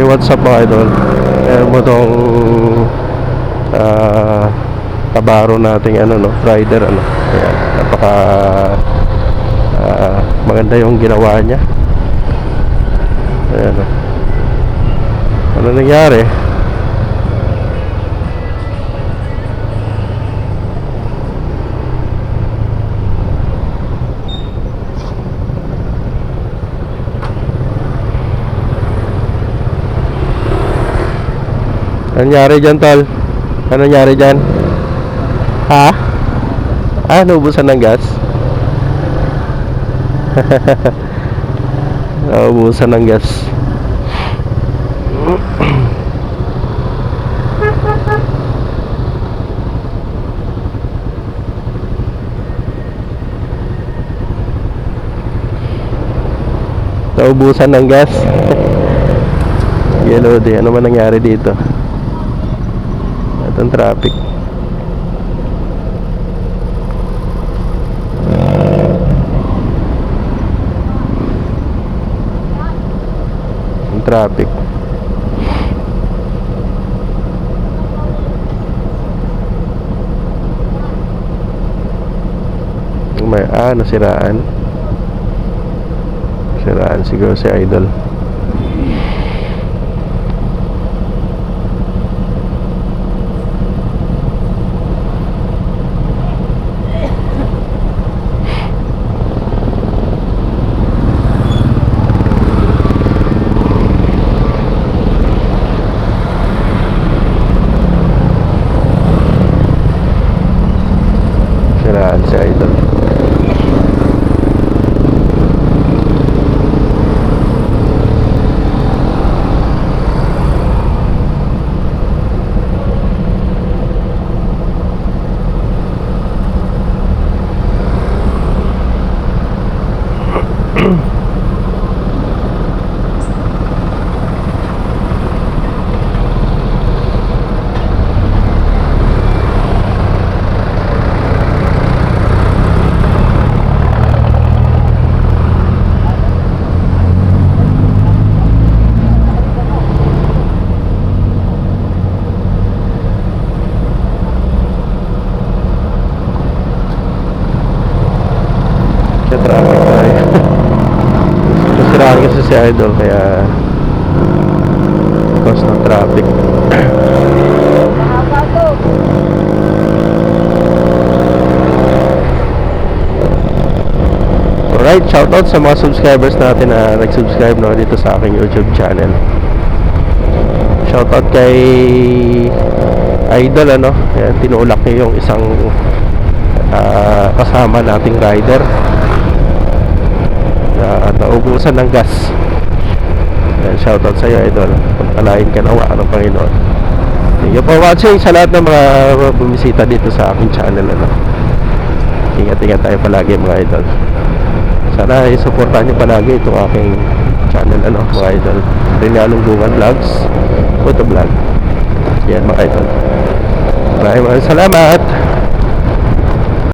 what's up mga idol? Meron mo tong Tabaro nating rider Ayan, napaka maganda yung ginawa niya. Ayan ano nangyari? Ano nangyari dyan, tol? Ano nangyari dyan? Ha? Naubusan ng gas? Naubusan ng gas. Naubusan ng gas. Yellow day. Ano man nangyari dito? Itong traffic. Yung traffic. May nasiraan. Siraan siguro si Idol. Si Idol. Traffic tayo. Nasiraan kasi si Idol kaya cause ng traffic. Alright, shoutout sa mga subscribers natin na nag-subscribe dito sa aking YouTube channel. Shoutout kay Idol Ayan, tinulak niya yung isang kasama nating rider na naubusan ng gas. Ayan, shoutout sa iyo, Idol. Pagpalain ka nawa ng Panginoon. Thank you for watching sa lahat ng mga bumisita dito sa aking channel Ingat-ingat tayo palagi mga Idol. Sana i-supportan nyo palagi itong aking channel mga Idol. Rinalong Bungan Vlogs, Photo Vlog. Yan mga Idol. Maraming salamat.